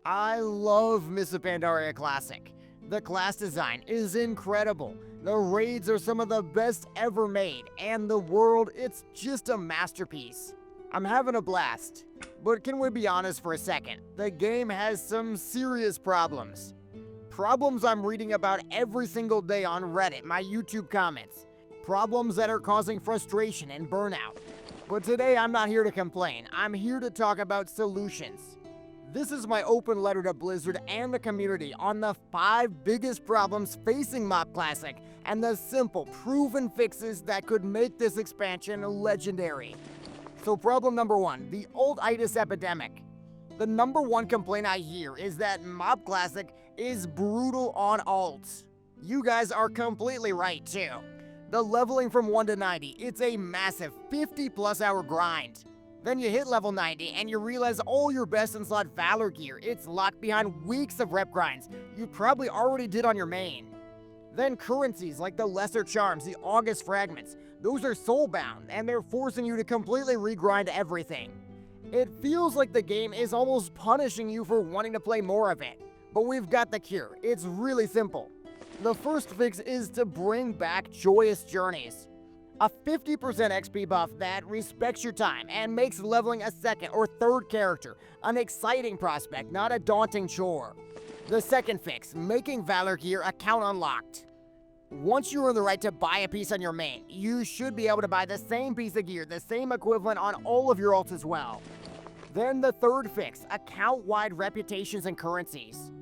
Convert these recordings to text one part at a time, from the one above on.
I love Mists of Pandaria Classic. The class design is incredible. The raids are some of the best ever made, and the world, it's just a masterpiece. I'm having a blast. But can we be honest for a second? The game has some serious problems. Problems I'm reading about every single day on Reddit, my YouTube comments. Problems that are causing frustration and burnout. But today I'm not here to complain, I'm here to talk about solutions. This is my open letter to Blizzard and the community on the 5 biggest problems facing MoP Classic and the simple, proven fixes that could make this expansion legendary. So problem number 1, the alt-itis epidemic. The number 1 complaint I hear is that MoP Classic is brutal on alts. You guys are completely right too. The leveling from 1 to 90, it's a massive 50+ hour grind. Then you hit level 90 and you realize all your best in slot Valor gear, it's locked behind weeks of rep grinds you probably already did on your main. Then currencies like the Lesser Charms, the August Fragments, those are soulbound and they're forcing you to completely regrind everything. It feels like the game is almost punishing you for wanting to play more of it. But we've got the cure, it's really simple. The first fix is to bring back Joyous Journeys. A 50% XP buff that respects your time and makes leveling a second or third character an exciting prospect, not a daunting chore. The second fix, making Valor gear account unlocked. Once you earn the right to buy a piece on your main, you should be able to buy the same piece of gear, the same equivalent on all of your alts as well. Then the third fix, account-wide reputations and currencies.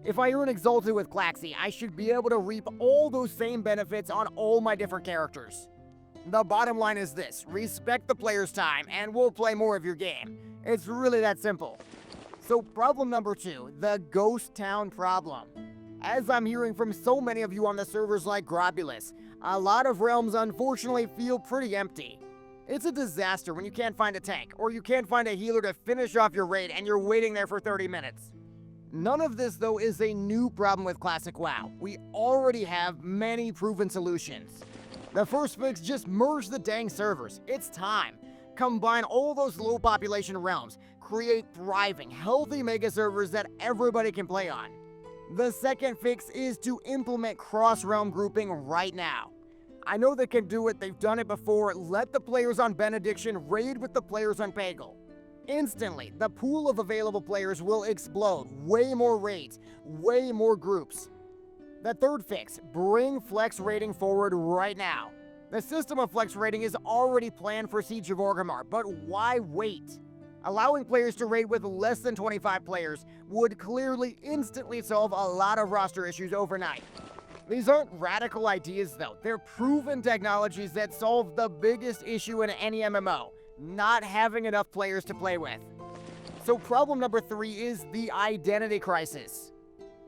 If I earn Exalted with Claxi, I should be able to reap all those same benefits on all my different characters. The bottom line is this, respect the player's time and we'll play more of your game. It's really that simple. So problem number 2, the Ghost Town problem. As I'm hearing from so many of you on the servers like Grobulus, a lot of realms unfortunately feel pretty empty. It's a disaster when you can't find a tank, or you can't find a healer to finish off your raid and you're waiting there for 30 minutes. None of this though is a new problem with Classic WoW. We already have many proven solutions. The first fix, just merge the dang servers. It's time. Combine all those low population realms. Create thriving, healthy mega servers that everybody can play on. The second fix is to implement cross-realm grouping right now. I know they can do it, they've done it before. Let the players on Benediction raid with the players on Pagel. Instantly, the pool of available players will explode. Way more raids, way more groups. The third fix, bring flex rating forward right now. The system of flex rating is already planned for Siege of Orgrimmar, but why wait? Allowing players to raid with less than 25 players would clearly instantly solve a lot of roster issues overnight. These aren't radical ideas though, they're proven technologies that solve the biggest issue in any MMO, not having enough players to play with. So problem number 3 is the identity crisis.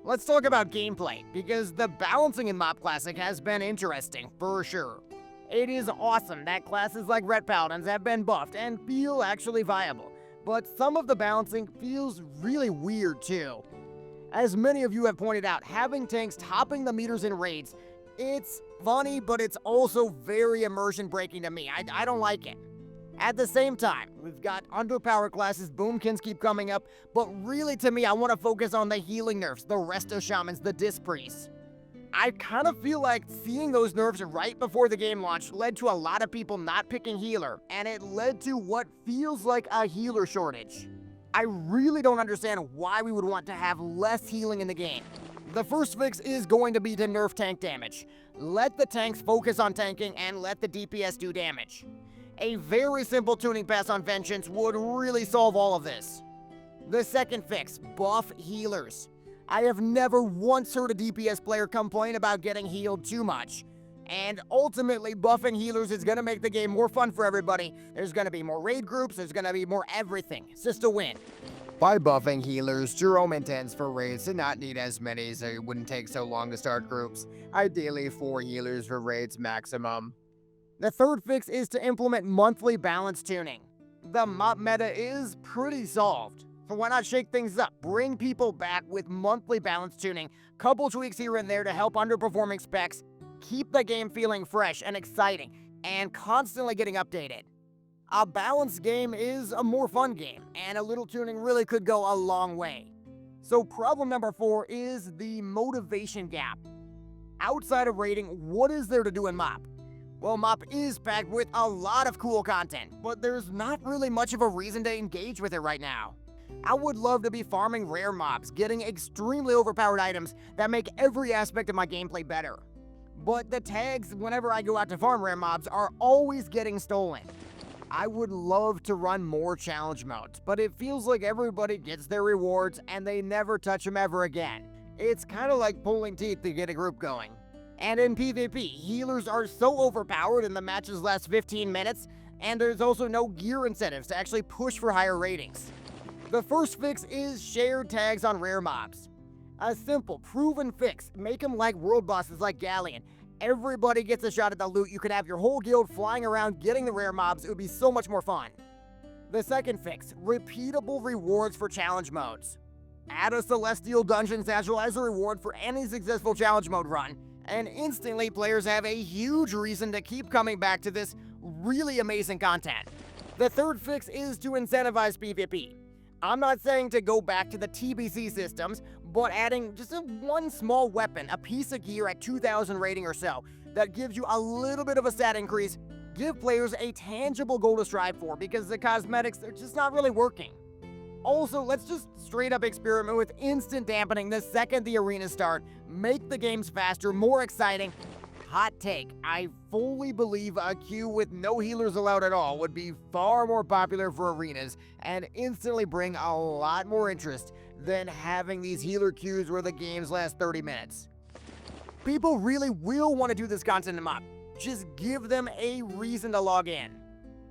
Let's talk about gameplay, because the balancing in MoP Classic has been interesting, for sure. It is awesome that classes like Ret Paladins have been buffed and feel actually viable, but some of the balancing feels really weird too. As many of you have pointed out, having tanks topping the meters in raids, it's funny, but it's also very immersion breaking to me. I don't like it. At the same time, we've got underpowered classes, boomkins keep coming up, but really to me I want to focus on the healing nerfs, the resto shamans, the disc priests. I kind of feel like seeing those nerfs right before the game launch led to a lot of people not picking healer, and it led to what feels like a healer shortage. I really don't understand why we would want to have less healing in the game. The first fix is going to be to nerf tank damage. Let the tanks focus on tanking and let the DPS do damage. A very simple tuning pass on Vengeance would really solve all of this. The second fix, buff healers. I have never once heard a DPS player complain about getting healed too much. And ultimately, buffing healers is gonna make the game more fun for everybody. There's gonna be more raid groups, there's gonna be more everything. It's just a win. By buffing healers, Jerome intends for raids to not need as many so it wouldn't take so long to start groups. Ideally 4 healers for raids maximum. The third fix is to implement monthly balance tuning. The MoP meta is pretty solved, so why not shake things up? Bring people back with monthly balance tuning, couple tweaks here and there to help underperforming specs, keep the game feeling fresh and exciting, and constantly getting updated. A balanced game is a more fun game, and a little tuning really could go a long way. So problem number 4 is the motivation gap. Outside of raiding, what is there to do in MoP? Well, MoP is packed with a lot of cool content, but there's not really much of a reason to engage with it right now. I would love to be farming rare mobs, getting extremely overpowered items that make every aspect of my gameplay better. But the tags whenever I go out to farm rare mobs are always getting stolen. I would love to run more challenge modes, but it feels like everybody gets their rewards and they never touch them ever again. It's kind of like pulling teeth to get a group going. And in PvP, healers are so overpowered and the matches last 15 minutes, and there's also no gear incentives to actually push for higher ratings. The first fix is shared tags on rare mobs. A simple, proven fix, make them like world bosses like Galleon. Everybody gets a shot at the loot, you could have your whole guild flying around getting the rare mobs, it would be so much more fun. The second fix, repeatable rewards for challenge modes. Add a Celestial Dungeon Satchel as a reward for any successful challenge mode run, and instantly players have a huge reason to keep coming back to this really amazing content. The third fix is to incentivize PvP. I'm not saying to go back to the TBC systems, but adding just one small weapon, a piece of gear at 2,000 rating or so, that gives you a little bit of a stat increase, give players a tangible goal to strive for, because the cosmetics, they're just not really working. Also, let's just straight up experiment with instant dampening the second the arenas start, make the games faster, more exciting. Hot take, I fully believe a queue with no healers allowed at all would be far more popular for arenas and instantly bring a lot more interest than having these healer queues where the games last 30 minutes. People really will want to do this content in MoP. Just give them a reason to log in.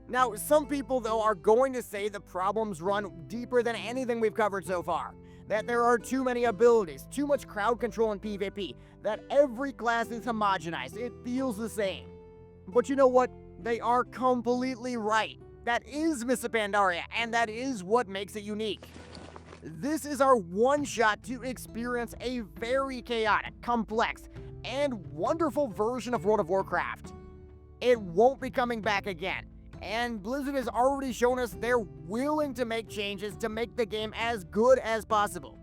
Now, some people, though, are going to say the problems run deeper than anything we've covered so far. That there are too many abilities, too much crowd control in PvP, that every class is homogenized, it feels the same. But you know what? They are completely right. That is Mists of Pandaria, and that is what makes it unique. This is our one shot to experience a very chaotic, complex, and wonderful version of World of Warcraft. It won't be coming back again. And Blizzard has already shown us they're willing to make changes to make the game as good as possible.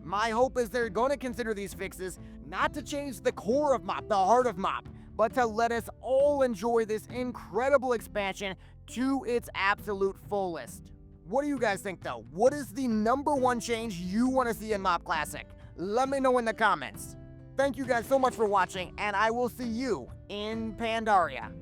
My hope is they're going to consider these fixes not to change the core of MoP, the heart of MoP, but to let us all enjoy this incredible expansion to its absolute fullest. What do you guys think though? What is the #1 change you want to see in MoP Classic? Let me know in the comments. Thank you guys so much for watching, and I will see you in Pandaria.